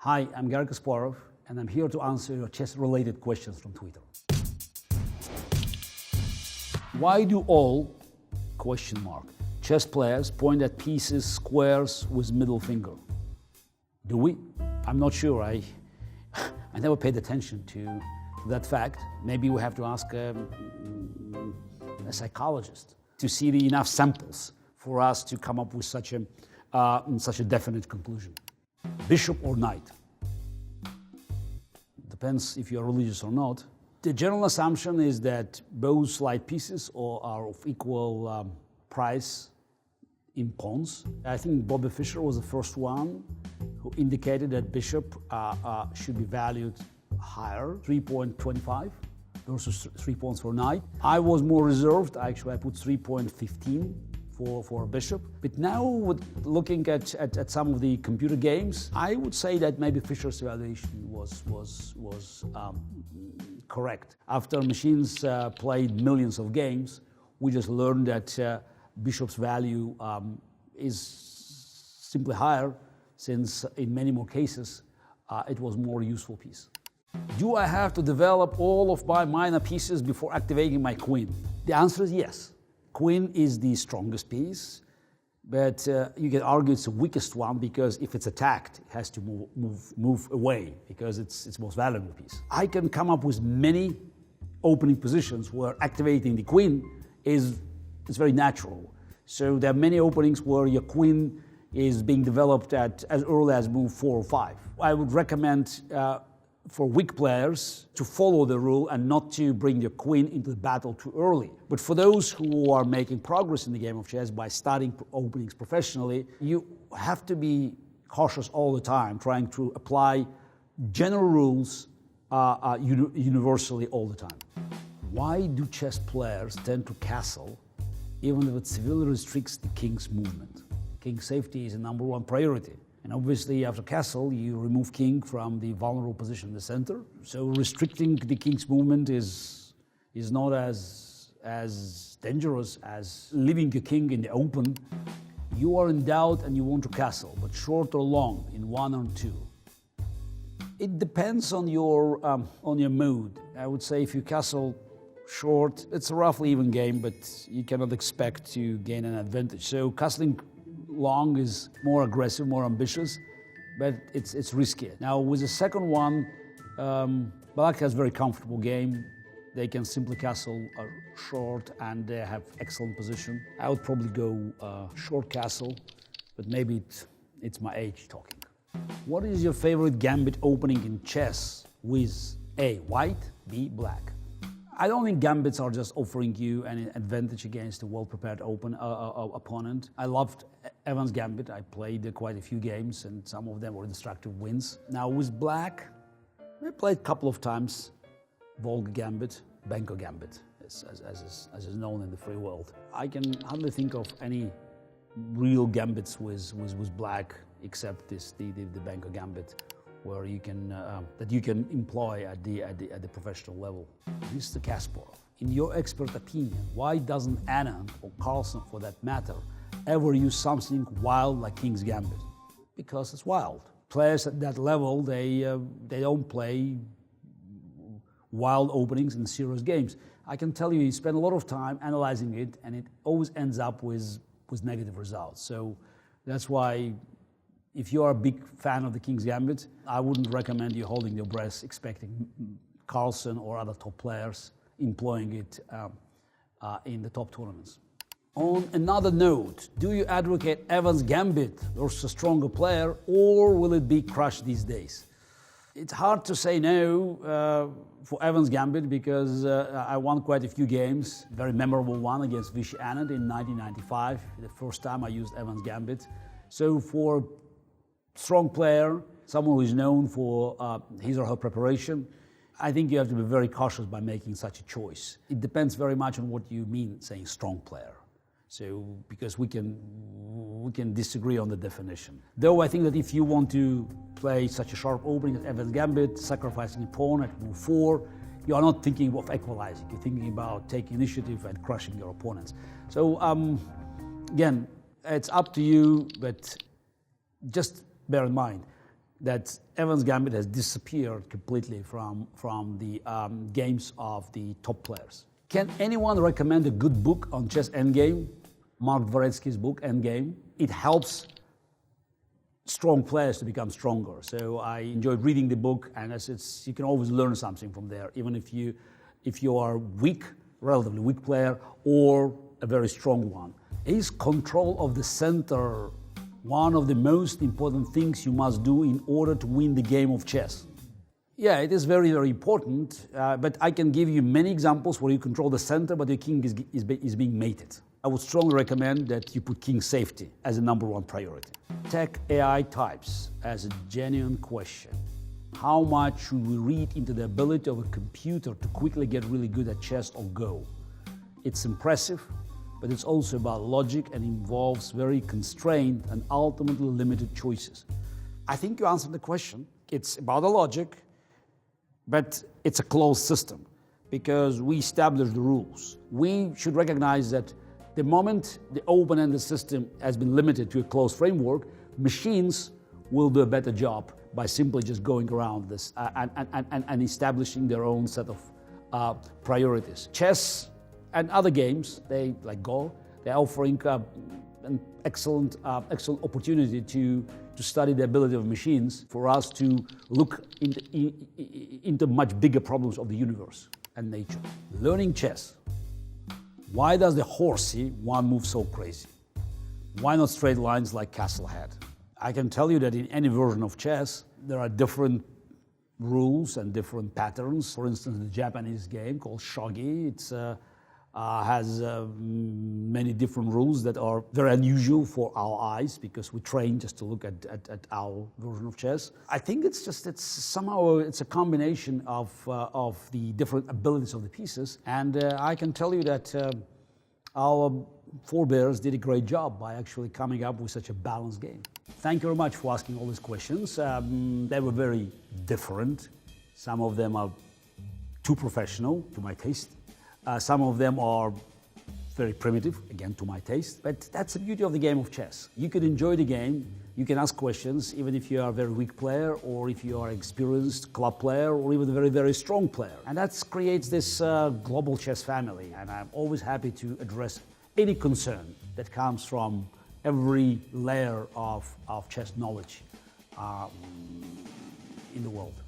Hi, I'm Garry Kasparov, and I'm here to answer your chess-related questions from Twitter. Why do all, chess players point at pieces, squares with middle finger? Do we? I'm not sure. I never paid attention to that fact. Maybe we have to ask a psychologist to see enough samples for us to come up with such a definite conclusion. Bishop or knight? Depends if you're religious or not. The general assumption is that both slide pieces are of equal price in pawns. I think Bobby Fischer was the first one who indicated that bishop should be valued higher, 3.25 versus 3 pawns for knight. I was more reserved. Actually, I put 3.15 for a bishop. But now, looking at some of the computer games, I would say that maybe Fischer's evaluation was correct. After machines played millions of games, we just learned that bishop's value is simply higher, since in many more cases it was more useful piece. Do I have to develop all of my minor pieces before activating my queen? The answer is yes. Queen is the strongest piece, but you can argue it's the weakest one because if it's attacked, it has to move away because it's its most valuable piece. I can come up with many opening positions where activating the queen is very natural. So there are many openings where your queen is being developed at as early as move 4 or 5. I would recommend for weak players to follow the rule and not to bring your queen into the battle too early. But for those who are making progress in the game of chess by studying openings professionally, you have to be cautious all the time, trying to apply general rules universally all the time. Why do chess players tend to castle even if it severely restricts the king's movement? King safety is a number one priority. And obviously, after castle, you remove king from the vulnerable position in the center. So restricting the king's movement is not as dangerous as leaving your king in the open. You are in doubt and you want to castle, but short or long, in 1 or 2. It depends on your mood. I would say if you castle short, it's a roughly even game, but you cannot expect to gain an advantage. So castling long is more aggressive, more ambitious, but it's riskier. Now with the second one, Black has a very comfortable game. They can simply castle short and they have excellent position. I would probably go short castle, but maybe it's my age talking. What is your favorite gambit opening in chess with A, white, B, black? I don't think gambits are just offering you an advantage against a well-prepared opponent. I loved Evans' gambit. I played quite a few games, and some of them were destructive wins. Now with black, I played a couple of times Volga gambit, Benko gambit, as is known in the free world. I can hardly think of any real gambits with black except the Benko gambit, where you can that you can employ at the professional level. Mr. Kasparov, in your expert opinion, why doesn't Anand or Carlsen, for that matter, ever use something wild like King's Gambit? Because it's wild. Players at that level, they don't play wild openings in serious games. I can tell you spend a lot of time analyzing it, and it always ends up with negative results. So that's why, if you are a big fan of the King's Gambit, I wouldn't recommend you holding your breath expecting Carlsen or other top players employing it in the top tournaments. On another note, do you advocate Evans' Gambit versus a stronger player, or will it be crushed these days? It's hard to say no for Evans' Gambit because I won quite a few games. Very memorable one against Vishy Anand in 1995, the first time I used Evans' Gambit. So for strong player, someone who is known for his or her preparation, I think you have to be very cautious by making such a choice. It depends very much on what you mean saying strong player. So, because we can disagree on the definition. Though I think that if you want to play such a sharp opening as Evans' Gambit, sacrificing a pawn at move 4, you are not thinking of equalizing. You're thinking about taking initiative and crushing your opponents. So again, it's up to you, but just bear in mind, that Evans Gambit has disappeared completely from the games of the top players. Can anyone recommend a good book on chess endgame? Mark Dvoretsky's book, Endgame. It helps strong players to become stronger. So I enjoyed reading the book, and you can always learn something from there, even if you are weak, relatively weak player, or a very strong one. Is control of the center one of the most important things you must do in order to win the game of chess? Yeah, it is very, very important, but I can give you many examples where you control the center, but your king is being mated. I would strongly recommend that you put king safety as a number one priority. Tech AI types as a genuine question. How much should we read into the ability of a computer to quickly get really good at chess or Go? It's impressive, but it's also about logic and involves very constrained and ultimately limited choices. I think you answered the question. It's about the logic, but it's a closed system because we establish the rules. We should recognize that the moment the open-ended system has been limited to a closed framework, machines will do a better job by simply just going around this and establishing their own set of priorities. Chess and other games, like Go, they're offering an excellent opportunity to study the ability of machines for us to look into much bigger problems of the universe and nature. Learning chess. Why does the horsey one move so crazy? Why not straight lines like castle head? I can tell you that in any version of chess, there are different rules and different patterns. For instance, the Japanese game called shogi, it has many different rules that are very unusual for our eyes because we train just to look at our version of chess. I think it's a combination of the different abilities of the pieces, and I can tell you that our forebears did a great job by actually coming up with such a balanced game. Thank you very much for asking all these questions. They were very different. Some of them are too professional to my taste. Some of them are very primitive, again, to my taste. But that's the beauty of the game of chess. You can enjoy the game, you can ask questions, even if you are a very weak player, or if you are an experienced club player, or even a very, very strong player. And that creates this global chess family. And I'm always happy to address any concern that comes from every layer of chess knowledge in the world.